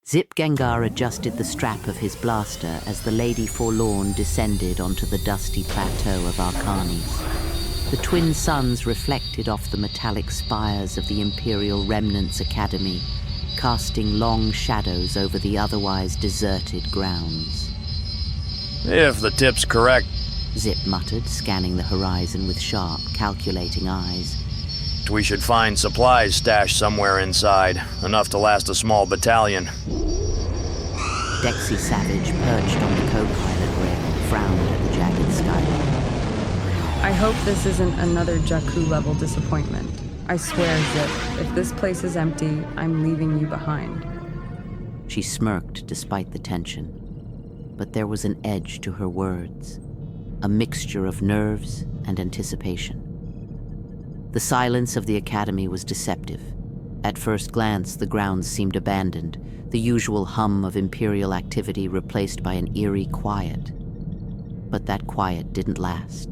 Zip Gengar adjusted the strap of his blaster as the Lady Forlorn descended onto the dusty plateau of Arkanis. The twin suns reflected off the metallic spires of the Imperial Remnants Academy, casting long shadows over the otherwise deserted grounds. If the tip's correct, Zip muttered, scanning the horizon with sharp, calculating eyes. we should find supplies stashed somewhere inside, enough to last a small battalion. Dexy Savage, perched on the co-pilot rail, frowned at the jagged skyline. I hope this isn't another Jakku-level disappointment. I swear, Zip, if this place is empty, I'm leaving you behind. She smirked despite the tension, but there was an edge to her words, a mixture of nerves and anticipation. The silence of the academy was deceptive. At first glance, the grounds seemed abandoned, the usual hum of Imperial activity replaced by an eerie quiet. But that quiet didn't last.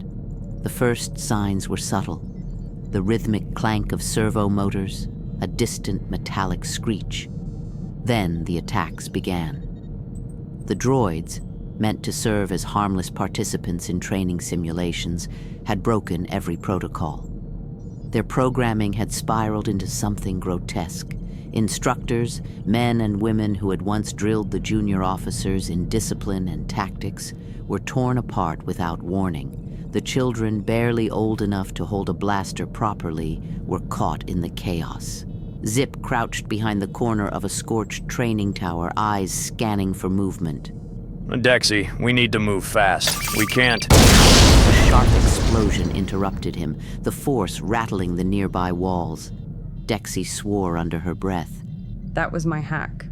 The first signs were subtle. The rhythmic clank of servo motors, a distant metallic screech. Then the attacks began. The droids, meant to serve as harmless participants in training simulations, had broken every protocol. Their programming had spiraled into something grotesque. Instructors, men and women who had once drilled the junior officers in discipline and tactics, were torn apart without warning. The children, barely old enough to hold a blaster properly, were caught in the chaos. Zip crouched behind the corner of a scorched training tower, eyes scanning for movement. Dexy, we need to move fast. We can't... A sharp explosion interrupted him, the force rattling the nearby walls. Dexy swore under her breath. That was my hack.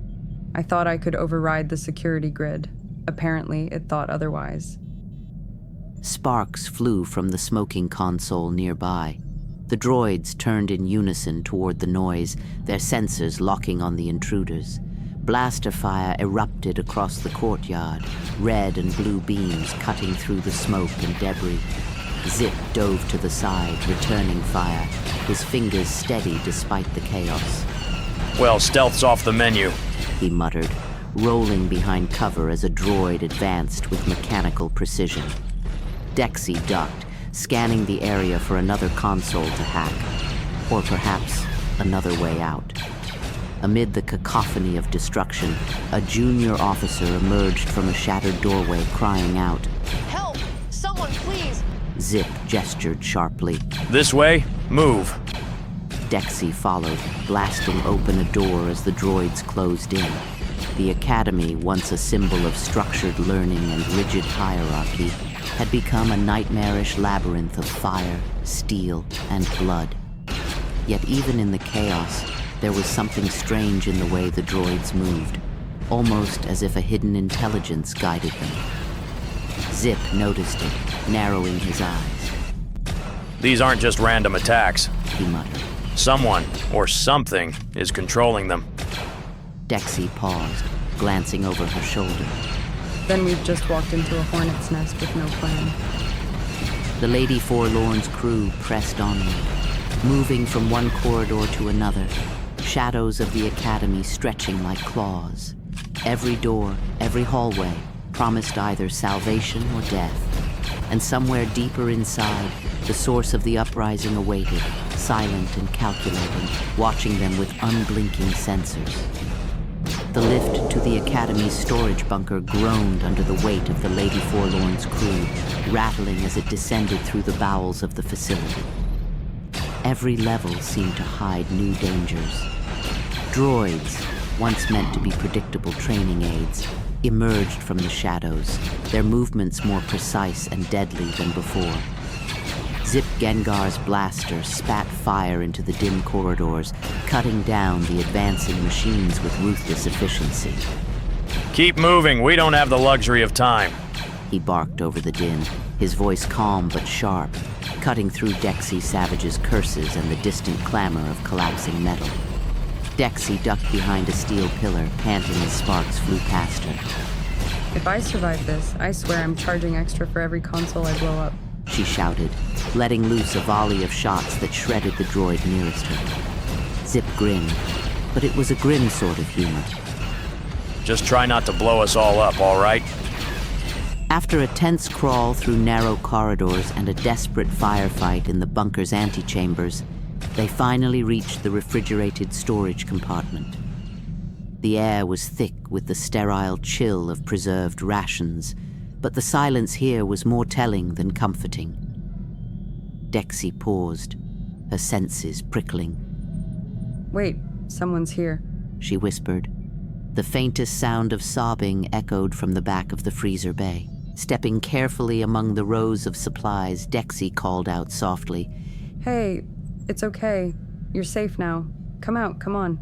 I thought I could override the security grid. Apparently, it thought otherwise. Sparks flew from the smoking console nearby. The droids turned in unison toward the noise, their sensors locking on the intruders. Blaster fire erupted across the courtyard, red and blue beams cutting through the smoke and debris. Zip dove to the side, returning fire, his fingers steady despite the chaos. Well, stealth's off the menu, he muttered, rolling behind cover as a droid advanced with mechanical precision. Dexy ducked, scanning the area for another console to hack, or perhaps another way out. Amid the cacophony of destruction, a junior officer emerged from a shattered doorway, crying out, "Help! Someone, please!" Zip gestured sharply. This way, move. Dexy followed, blasting open a door as the droids closed in. The academy, once a symbol of structured learning and rigid hierarchy, had become a nightmarish labyrinth of fire, steel, and blood. Yet even in the chaos, there was something strange in the way the droids moved, almost as if a hidden intelligence guided them. Zip noticed it, narrowing his eyes. These aren't just random attacks. He muttered. Someone, or something, is controlling them. Dexy paused, glancing over her shoulder. Then we've just walked into a hornet's nest with no plan. The Lady Forlorn's crew pressed onward, moving from one corridor to another, shadows of the academy stretching like claws. Every door, every hallway, promised either salvation or death. And somewhere deeper inside, the source of the uprising awaited, silent and calculating, watching them with unblinking sensors. The lift to the academy's storage bunker groaned under the weight of the Lady Forlorn's crew, rattling as it descended through the bowels of the facility. Every level seemed to hide new dangers. Droids, once meant to be predictable training aids, emerged from the shadows, their movements more precise and deadly than before. Zip Gengar's blaster spat fire into the dim corridors, cutting down the advancing machines with ruthless efficiency. Keep moving, we don't have the luxury of time. He barked over the din, his voice calm but sharp, cutting through Dexy Savage's curses and the distant clamor of collapsing metal. Dexy ducked behind a steel pillar, panting as sparks flew past her. If I survive this, I swear I'm charging extra for every console I blow up. She shouted, letting loose a volley of shots that shredded the droid nearest her. Zip grinned, but it was a grim sort of humor. Just try not to blow us all up, all right? After a tense crawl through narrow corridors and a desperate firefight in the bunker's antechambers, they finally reached the refrigerated storage compartment. The air was thick with the sterile chill of preserved rations, but the silence here was more telling than comforting. Dexy paused, her senses prickling. Wait, someone's here. She whispered. The faintest sound of sobbing echoed from the back of the freezer bay. Stepping carefully among the rows of supplies, Dexy called out softly, Hey, it's okay. You're safe now. Come out, come on.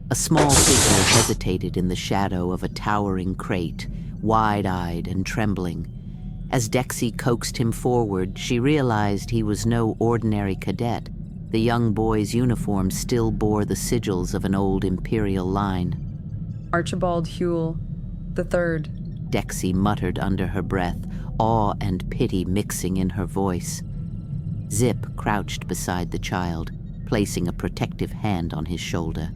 A small figure hesitated in the shadow of a towering crate, wide-eyed and trembling. As Dexy coaxed him forward, she realized he was no ordinary cadet. The young boy's uniform still bore the sigils of an old Imperial line. Archibald Huel, the Third. Dexy muttered under her breath, awe and pity mixing in her voice. Zip crouched beside the child, placing a protective hand on his shoulder.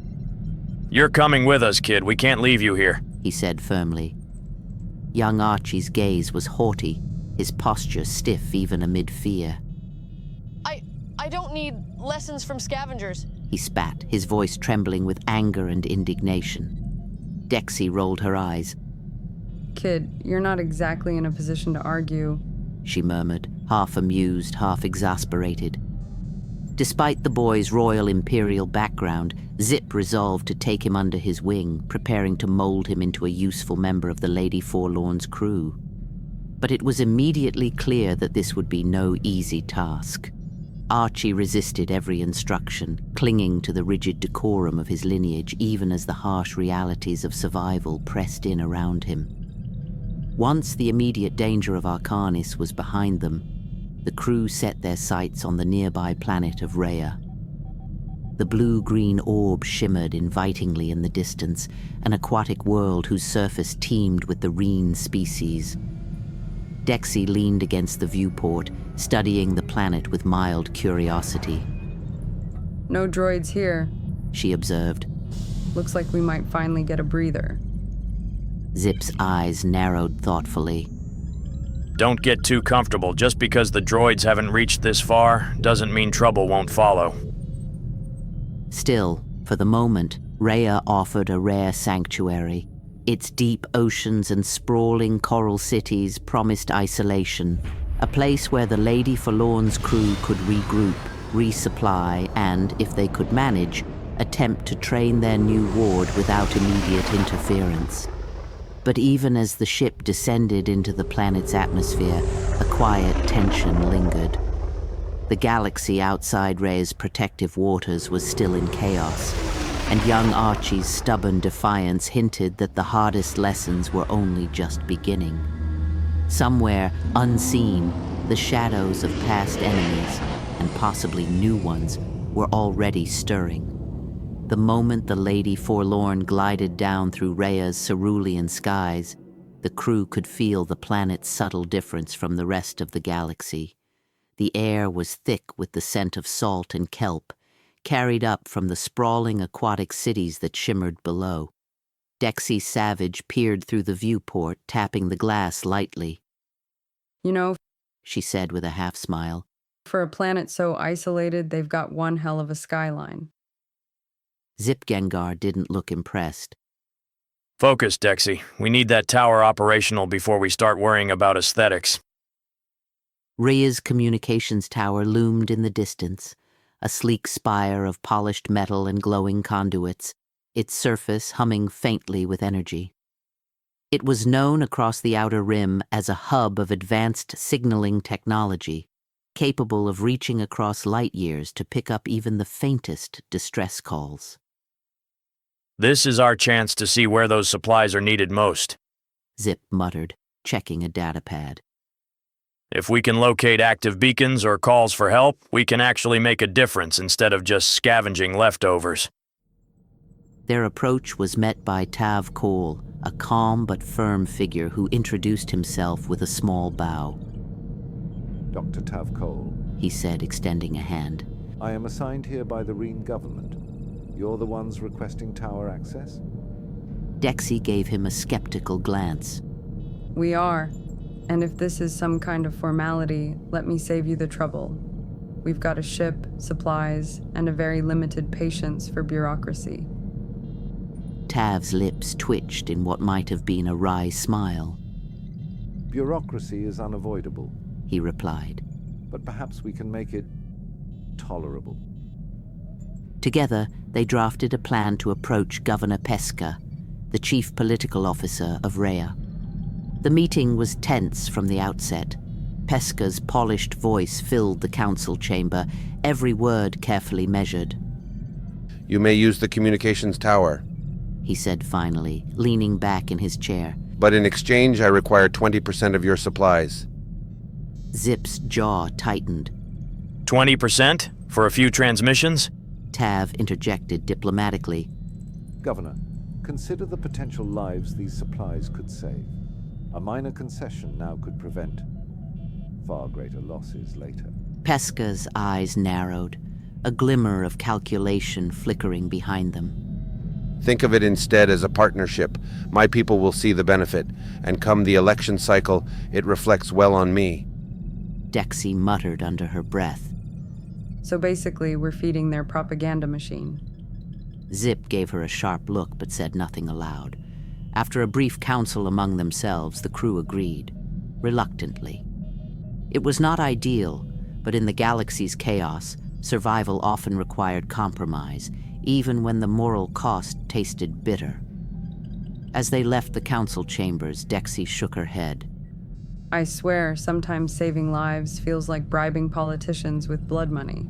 You're coming with us, kid. We can't leave you here, he said firmly. Young Archie's gaze was haughty, his posture stiff even amid fear. I don't need lessons from scavengers. He spat, his voice trembling with anger and indignation. Dexy rolled her eyes. Kid, you're not exactly in a position to argue, she murmured, half amused, half exasperated. Despite the boy's royal Imperial background, Zip resolved to take him under his wing, preparing to mold him into a useful member of the Lady Forlorn's crew. But it was immediately clear that this would be no easy task. Archie resisted every instruction, clinging to the rigid decorum of his lineage even as the harsh realities of survival pressed in around him. Once the immediate danger of Arkanis was behind them, the crew set their sights on the nearby planet of Rhea. The blue-green orb shimmered invitingly in the distance, an aquatic world whose surface teemed with the Reen species. Dexy leaned against the viewport, studying the planet with mild curiosity. No droids here, she observed. Looks like we might finally get a breather. Zip's eyes narrowed thoughtfully. Don't get too comfortable. Just because the droids haven't reached this far doesn't mean trouble won't follow. Still, for the moment, Rhea offered a rare sanctuary. Its deep oceans and sprawling coral cities promised isolation, a place where the Lady Forlorn's crew could regroup, resupply, and, if they could manage, attempt to train their new ward without immediate interference. But even as the ship descended into the planet's atmosphere, a quiet tension lingered. The galaxy outside Rhea's protective waters was still in chaos, and young Archie's stubborn defiance hinted that the hardest lessons were only just beginning. Somewhere, unseen, the shadows of past enemies, and possibly new ones, were already stirring. The moment the Lady Forlorn glided down through Rhea's cerulean skies, the crew could feel the planet's subtle difference from the rest of the galaxy. The air was thick with the scent of salt and kelp, carried up from the sprawling aquatic cities that shimmered below. Dexy Savage peered through the viewport, tapping the glass lightly. You know, she said with a half-smile, for a planet so isolated, they've got one hell of a skyline. Zip Gengar didn't look impressed. Focus, Dexy. We need that tower operational before we start worrying about aesthetics. Rhea's communications tower loomed in the distance, a sleek spire of polished metal and glowing conduits, its surface humming faintly with energy. It was known across the outer rim as a hub of advanced signaling technology, capable of reaching across light years to pick up even the faintest distress calls. This is our chance to see where those supplies are needed most, Zip muttered, checking a datapad. If we can locate active beacons or calls for help, we can actually make a difference instead of just scavenging leftovers. Their approach was met by Tav Cole, a calm but firm figure who introduced himself with a small bow. Dr. Tav Cole, he said, extending a hand. I am assigned here by the Reen government. You're the ones requesting tower access? Dexy gave him a skeptical glance. We are. And if this is some kind of formality, let me save you the trouble. We've got a ship, supplies, and a very limited patience for bureaucracy. Tav's lips twitched in what might have been a wry smile. Bureaucracy is unavoidable, He replied. but perhaps we can make it tolerable. Together, they drafted a plan to approach Governor Pesca, the chief political officer of Rhea. The meeting was tense from the outset. Pesca's polished voice filled the council chamber, every word carefully measured. You may use the communications tower, He said finally, leaning back in his chair. but in exchange I require 20% of your supplies. Zip's jaw tightened. 20% for a few transmissions? Tav interjected diplomatically. Governor, consider the potential lives these supplies could save. A minor concession now could prevent far greater losses later. Pesca's eyes narrowed, a glimmer of calculation flickering behind them. Think of it instead as a partnership. My people will see the benefit, and come the election cycle, it reflects well on me. Dexy muttered under her breath. So basically, we're feeding their propaganda machine. Zip gave her a sharp look but said nothing aloud. After a brief council among themselves, the crew agreed, reluctantly. It was not ideal, but in the galaxy's chaos, survival often required compromise, even when the moral cost tasted bitter. As they left the council chambers, Dexy shook her head. I swear, sometimes saving lives feels like bribing politicians with blood money.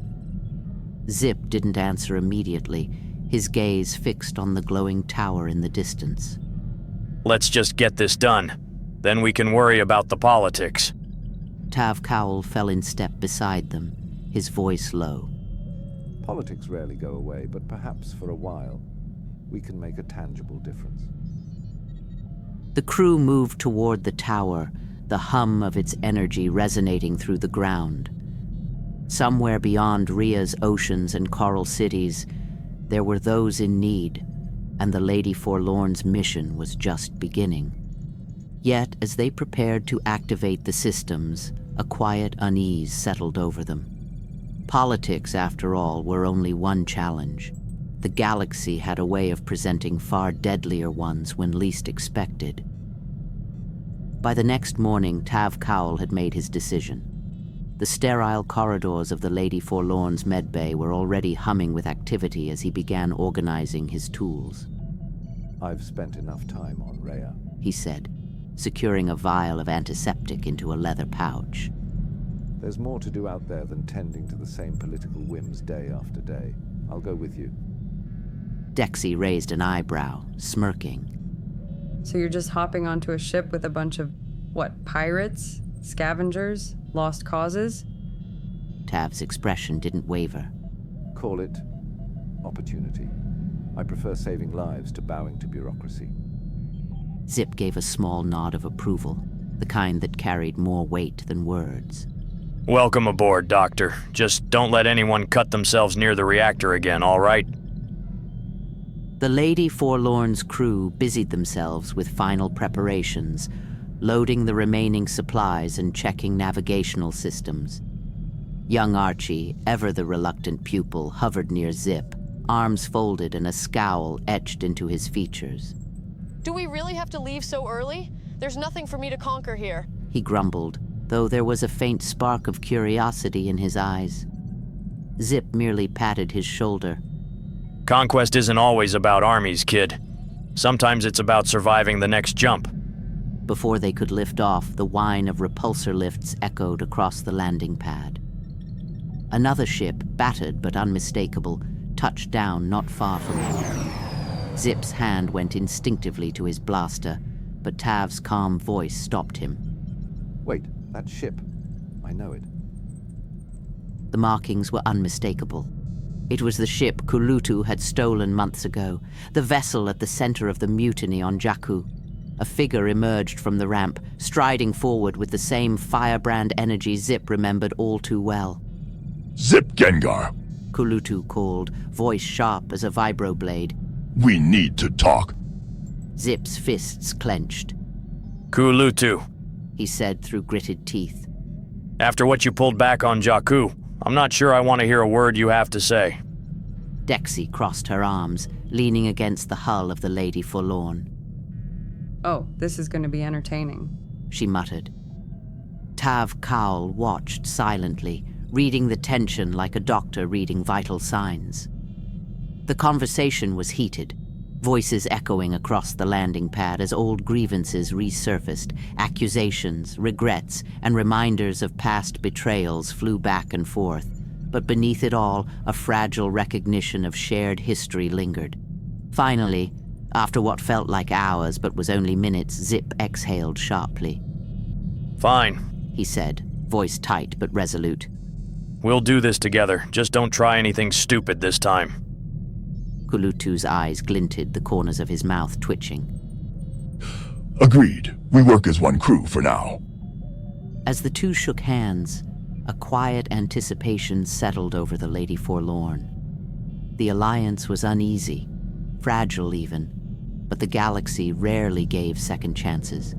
Zip didn't answer immediately, his gaze fixed on the glowing tower in the distance. Let's just get this done. Then we can worry about the politics. Tav Cowell fell in step beside them, his voice low. Politics rarely go away, but perhaps for a while, we can make a tangible difference. The crew moved toward the tower, the hum of its energy resonating through the ground. Somewhere beyond Rhea's oceans and coral cities, there were those in need, and the Lady Forlorn's mission was just beginning. Yet, as they prepared to activate the systems, a quiet unease settled over them. Politics, after all, were only one challenge. The galaxy had a way of presenting far deadlier ones when least expected. By the next morning, Tav Cowell had made his decision. The sterile corridors of the Lady Forlorn's medbay were already humming with activity as he began organizing his tools. I've spent enough time on Rhea, He said, securing a vial of antiseptic into a leather pouch. There's more to do out there than tending to the same political whims day after day. I'll go with you. Dexy raised an eyebrow, smirking. So you're just hopping onto a ship with a bunch of, pirates? Scavengers? Lost causes? Tav's expression didn't waver. Call it opportunity. I prefer saving lives to bowing to bureaucracy. Zip gave a small nod of approval, the kind that carried more weight than words. Welcome aboard, Doctor. Just don't let anyone cut themselves near the reactor again, all right? The Lady Forlorn's crew busied themselves with final preparations, loading the remaining supplies and checking navigational systems. Young Archie, ever the reluctant pupil, hovered near Zip, arms folded and a scowl etched into his features. Do we really have to leave so early? There's nothing for me to conquer here. He grumbled, though there was a faint spark of curiosity in his eyes. Zip merely patted his shoulder. Conquest isn't always about armies, kid. Sometimes it's about surviving the next jump. Before they could lift off, the whine of repulsor lifts echoed across the landing pad. Another ship, battered but unmistakable, touched down not far from him. Zip's hand went instinctively to his blaster, but Tav's calm voice stopped him. Wait, that ship. I know it. The markings were unmistakable. It was the ship Kulutu had stolen months ago, the vessel at the center of the mutiny on Jakku. A figure emerged from the ramp, striding forward with the same firebrand energy Zip remembered all too well. Zip Gengar, Kulutu called, voice sharp as a vibroblade. we need to talk. Zip's fists clenched. Kulutu, He said through gritted teeth. after what you pulled back on Jakku, I'm not sure I want to hear a word you have to say. Dexy crossed her arms, leaning against the hull of the Lady Forlorn. Oh, this is going to be entertaining. She muttered. Tav Cowell watched silently, reading the tension like a doctor reading vital signs. The conversation was heated, voices echoing across the landing pad as old grievances resurfaced, accusations, regrets, and reminders of past betrayals flew back and forth. But beneath it all, a fragile recognition of shared history lingered. Finally, after what felt like hours but was only minutes, Zip exhaled sharply. Fine. He said, voice tight but resolute. We'll do this together. Just don't try anything stupid this time. Kulutu's eyes glinted, the corners of his mouth twitching. Agreed. We work as one crew for now. As the two shook hands, a quiet anticipation settled over the Lady Forlorn. The alliance was uneasy, fragile even, but the galaxy rarely gave second chances.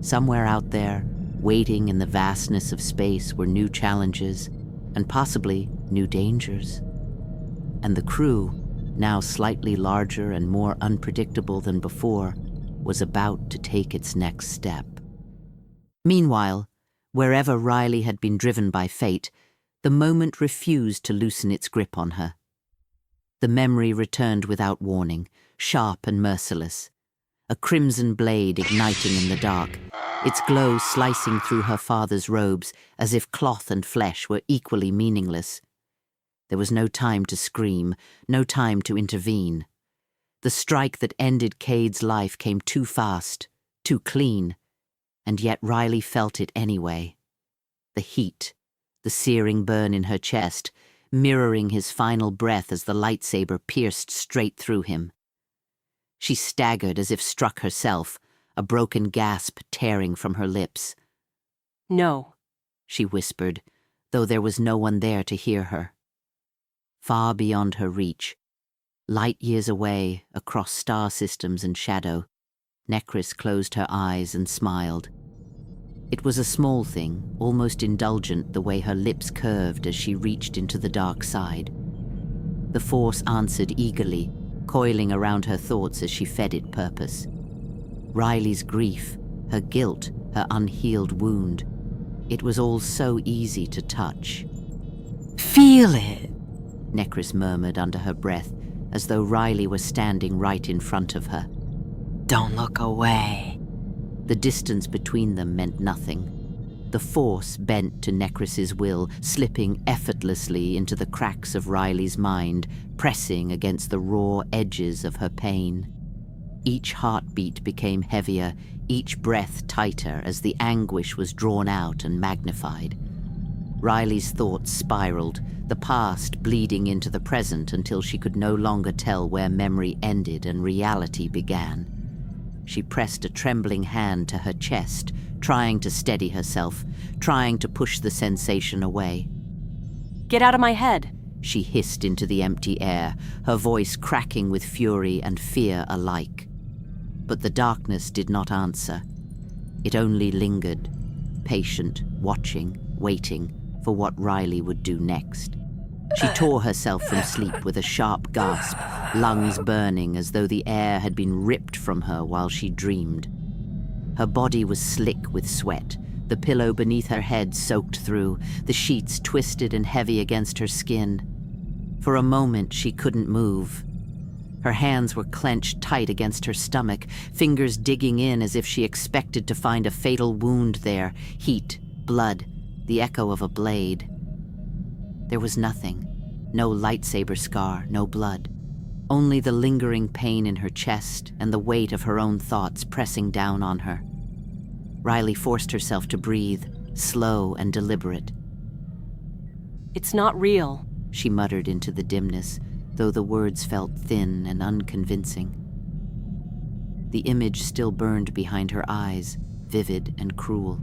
Somewhere out there, waiting in the vastness of space, were new challenges, and possibly new dangers. And the crew, now slightly larger and more unpredictable than before, was about to take its next step. Meanwhile, wherever Riley had been driven by fate, the moment refused to loosen its grip on her. The memory returned without warning, sharp and merciless. A crimson blade igniting in the dark, its glow slicing through her father's robes as if cloth and flesh were equally meaningless. There was no time to scream, no time to intervene. The strike that ended Cade's life came too fast, too clean, and yet Riley felt it anyway. The heat, the searing burn in her chest, mirroring his final breath as the lightsaber pierced straight through him. She staggered as if struck herself, a broken gasp tearing from her lips. No, she whispered, though there was no one there to hear her. Far beyond her reach, light years away, across star systems and shadow, Necris closed her eyes and smiled. It was a small thing, almost indulgent the way her lips curved as she reached into the dark side. The Force answered eagerly, coiling around her thoughts as she fed it purpose. Riley's grief, her guilt, her unhealed wound. It was all so easy to touch. feel it. Necris murmured under her breath, as though Riley were standing right in front of her. Don't look away. The distance between them meant nothing. The Force bent to Necris's will, slipping effortlessly into the cracks of Riley's mind, pressing against the raw edges of her pain. Each heartbeat became heavier, each breath tighter as the anguish was drawn out and magnified. Riley's thoughts spiraled, the past bleeding into the present until she could no longer tell where memory ended and reality began. She pressed a trembling hand to her chest, trying to steady herself, trying to push the sensation away. Get out of my head. She hissed into the empty air, her voice cracking with fury and fear alike. But the darkness did not answer. It only lingered, patient, watching, waiting for what Riley would do next. She tore herself from sleep with a sharp gasp, lungs burning as though the air had been ripped from her while she dreamed. Her body was slick with sweat, the pillow beneath her head soaked through, the sheets twisted and heavy against her skin. For a moment, she couldn't move. Her hands were clenched tight against her stomach, fingers digging in as if she expected to find a fatal wound there, heat, blood, the echo of a blade. There was nothing. No lightsaber scar, no blood. Only the lingering pain in her chest and the weight of her own thoughts pressing down on her. Riley forced herself to breathe, slow and deliberate. It's not real, she muttered into the dimness, though the words felt thin and unconvincing. The image still burned behind her eyes, vivid and cruel.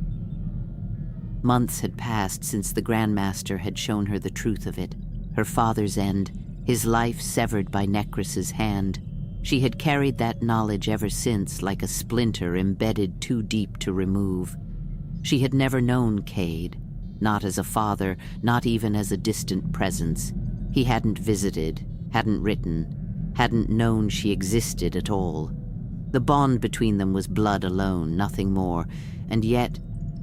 Months had passed since the Grandmaster had shown her the truth of it, her father's end, his life severed by Necris's hand. She had carried that knowledge ever since, like a splinter embedded too deep to remove. She had never known Cade, not as a father, not even as a distant presence. He hadn't visited, hadn't written, hadn't known she existed at all. The bond between them was blood alone, nothing more, and yet,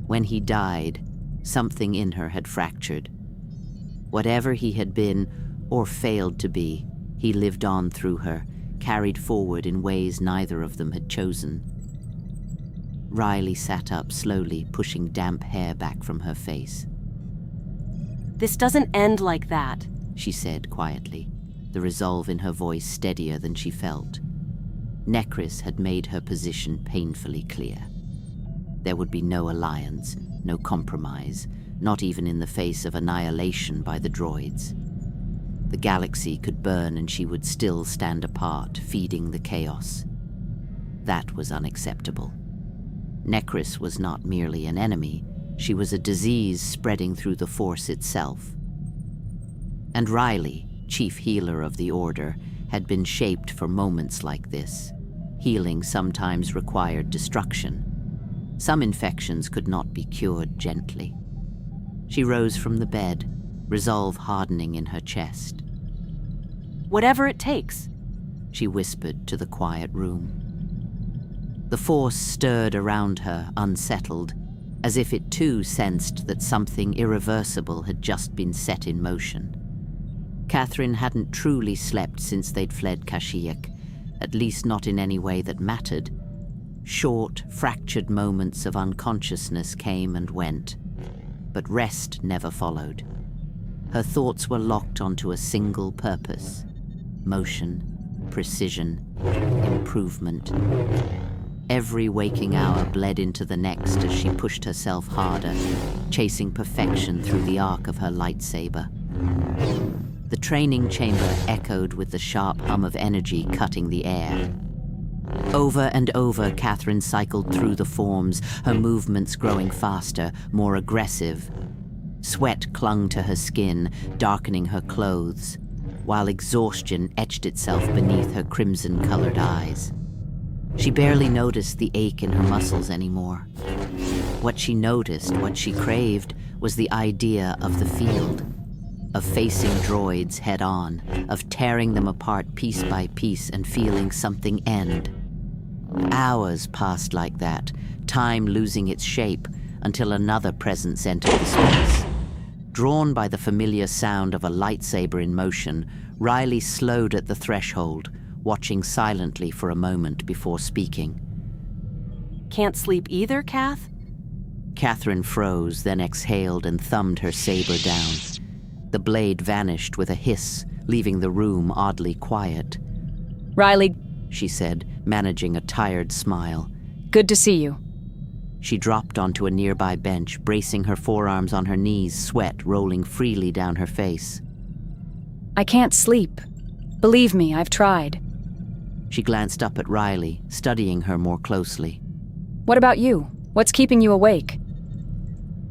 when he died, something in her had fractured. Whatever he had been, or failed to be, he lived on through her, carried forward in ways neither of them had chosen. Riley sat up slowly, pushing damp hair back from her face. This doesn't end like that, she said quietly, the resolve in her voice steadier than she felt. Necris had made her position painfully clear. There would be no alliance, no compromise, not even in the face of annihilation by the droids. The galaxy could burn and she would still stand apart, feeding the chaos. That was unacceptable. Necris was not merely an enemy, she was a disease spreading through the Force itself. And Riley, chief healer of the Order, had been shaped for moments like this. Healing sometimes required destruction. Some infections could not be cured gently. She rose from the bed, resolve hardening in her chest. Whatever it takes, she whispered to the quiet room. The Force stirred around her, unsettled, as if it too sensed that something irreversible had just been set in motion. Catherine hadn't truly slept since they'd fled Kashyyyk, at least not in any way that mattered. Short, fractured moments of unconsciousness came and went, but rest never followed. Her thoughts were locked onto a single purpose: motion, precision, improvement. Every waking hour bled into the next as she pushed herself harder, chasing perfection through the arc of her lightsaber. The training chamber echoed with the sharp hum of energy cutting the air. Over and over, Catherine cycled through the forms, her movements growing faster, more aggressive. Sweat clung to her skin, darkening her clothes, while exhaustion etched itself beneath her crimson-colored eyes. She barely noticed the ache in her muscles anymore. What she noticed, what she craved, was the idea of the field, of facing droids head-on, of tearing them apart piece by piece and feeling something end. Hours passed like that, time losing its shape, until another presence entered the space. Drawn by the familiar sound of a lightsaber in motion, Riley slowed at the threshold, watching silently for a moment before speaking. Can't sleep either, Kath? Catherine froze, then exhaled and thumbed her saber down. The blade vanished with a hiss, leaving the room oddly quiet. Riley, she said, managing a tired smile. Good to see you. She dropped onto a nearby bench, bracing her forearms on her knees, sweat rolling freely down her face. I can't sleep. Believe me, I've tried. She glanced up at Riley, studying her more closely. What about you? What's keeping you awake?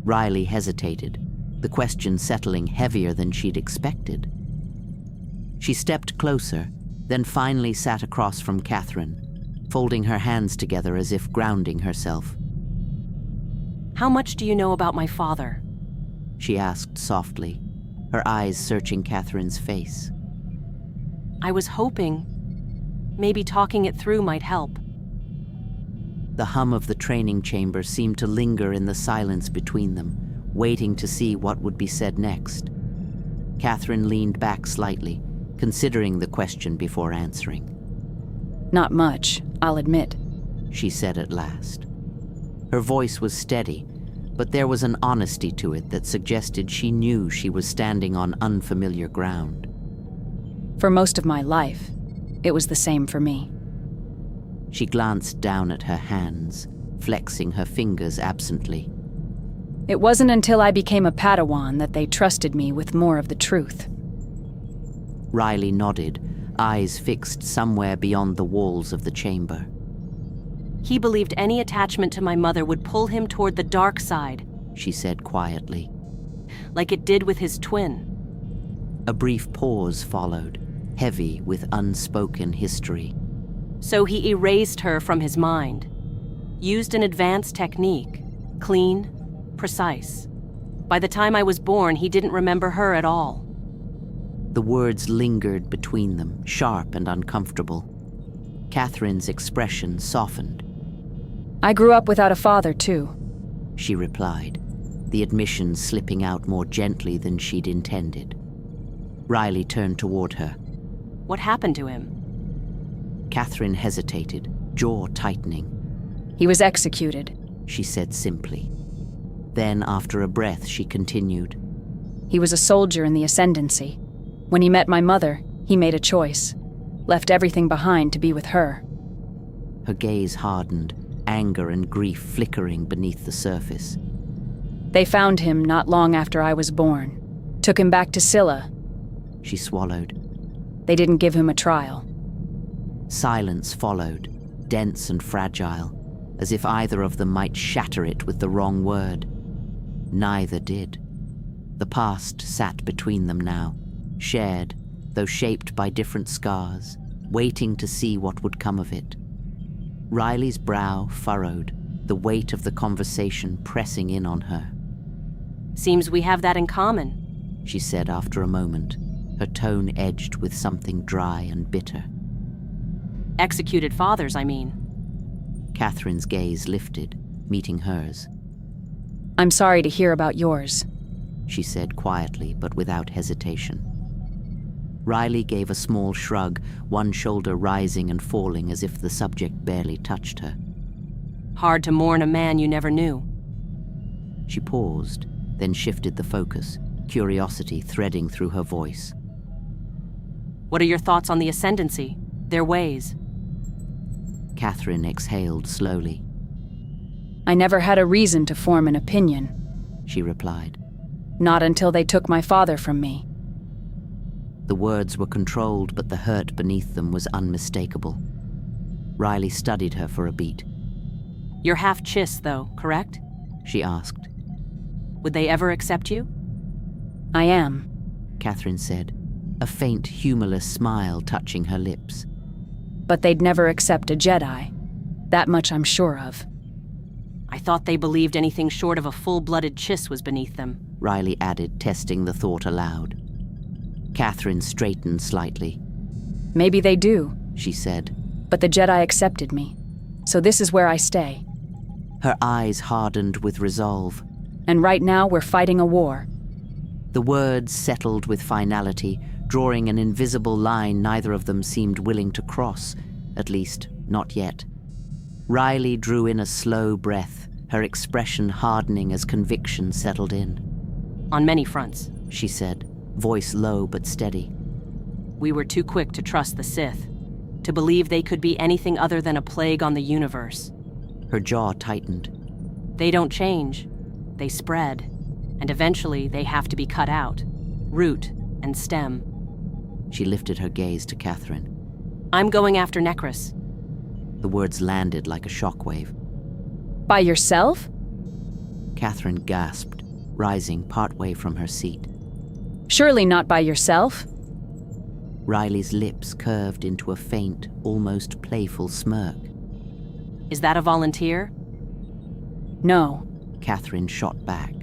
Riley hesitated, the question settling heavier than she'd expected. She stepped closer, then finally sat across from Catherine, folding her hands together as if grounding herself. How much do you know about my father? She asked softly, her eyes searching Catherine's face. I was hoping maybe talking it through might help. The hum of the training chamber seemed to linger in the silence between them, waiting to see what would be said next. Catherine leaned back slightly, considering the question before answering. Not much, I'll admit, she said at last. Her voice was steady, but there was an honesty to it that suggested she knew she was standing on unfamiliar ground. For most of my life, it was the same for me. She glanced down at her hands, flexing her fingers absently. It wasn't until I became a Padawan that they trusted me with more of the truth. Riley nodded, eyes fixed somewhere beyond the walls of the chamber. He believed any attachment to my mother would pull him toward the dark side, she said quietly. like it did with his twin. A brief pause followed, heavy with unspoken history. So he erased her from his mind. Used an advanced technique. Clean, precise. By the time I was born, he didn't remember her at all. The words lingered between them, sharp and uncomfortable. Catherine's expression softened. I grew up without a father, too. She replied, the admission slipping out more gently than she'd intended. Riley turned toward her. What happened to him? Catherine hesitated, jaw tightening. He was executed. She said simply. Then, after a breath, she continued. He was a soldier in the Ascendancy. When he met my mother, he made a choice. Left everything behind to be with her. Her gaze hardened, anger and grief flickering beneath the surface. They found him not long after I was born. Took him back to Scylla. She swallowed. They didn't give him a trial. Silence followed, dense and fragile, as if either of them might shatter it with the wrong word. Neither did. The past sat between them now, shared, though shaped by different scars, waiting to see what would come of it. Riley's brow furrowed, the weight of the conversation pressing in on her. Seems we have that in common, she said after a moment, her tone edged with something dry and bitter. Executed fathers, I mean. Catherine's gaze lifted, meeting hers. I'm sorry to hear about yours, she said quietly but without hesitation. Riley gave a small shrug, one shoulder rising and falling as if the subject barely touched her. Hard to mourn a man you never knew. She paused, then shifted the focus, curiosity threading through her voice. What are your thoughts on the Ascendancy, their ways? Catherine exhaled slowly. I never had a reason to form an opinion, she replied. Not until they took my father from me. The words were controlled, but the hurt beneath them was unmistakable. Riley studied her for a beat. You're half Chiss, though, correct? She asked. Would they ever accept you? I am, Catherine said, a faint, humorless smile touching her lips. But they'd never accept a Jedi. That much I'm sure of. I thought they believed anything short of a full-blooded Chiss was beneath them, Riley added, testing the thought aloud. Catherine straightened slightly. Maybe they do, she said. But the Jedi accepted me, so this is where I stay. Her eyes hardened with resolve. And right now we're fighting a war. The words settled with finality, drawing an invisible line neither of them seemed willing to cross, at least not yet. Riley drew in a slow breath, her expression hardening as conviction settled in. On many fronts, she said, voice low but steady. We were too quick to trust the Sith, to believe they could be anything other than a plague on the universe. Her jaw tightened. They don't change. They spread. And eventually they have to be cut out. Root and stem. She lifted her gaze to Catherine. I'm going after Necros. The words landed like a shockwave. By yourself? Catherine gasped, rising partway from her seat. Surely not by yourself. Riley's lips curved into a faint, almost playful smirk. Is that a volunteer? No. Catherine shot back,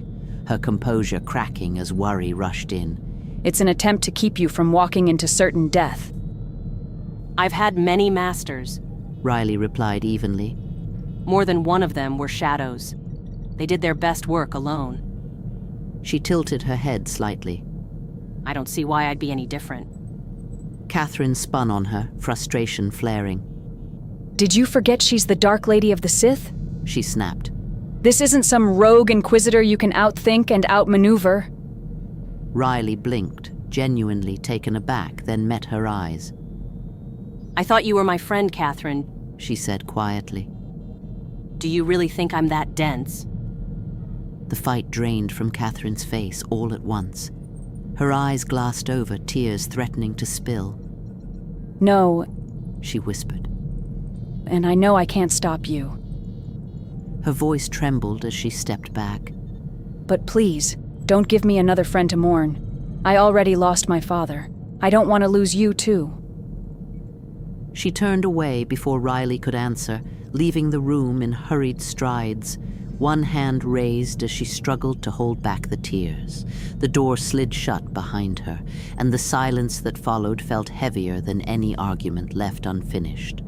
her composure cracking as worry rushed in. It's an attempt to keep you from walking into certain death. I've had many masters, Riley replied evenly. More than one of them were shadows. They did their best work alone. She tilted her head slightly. I don't see why I'd be any different. Catherine spun on her, frustration flaring. Did you forget she's the Dark Lady of the Sith? She snapped. This isn't some rogue inquisitor you can outthink and outmaneuver. Riley blinked, genuinely taken aback, then met her eyes. I thought you were my friend, Catherine, she said quietly. Do you really think I'm that dense? The fight drained from Catherine's face all at once. Her eyes glassed over, tears threatening to spill. No, she whispered. And I know I can't stop you. Her voice trembled as she stepped back. But please, don't give me another friend to mourn. I already lost my father. I don't want to lose you, too. She turned away before Riley could answer, leaving the room in hurried strides, one hand raised as she struggled to hold back the tears. The door slid shut behind her, and the silence that followed felt heavier than any argument left unfinished.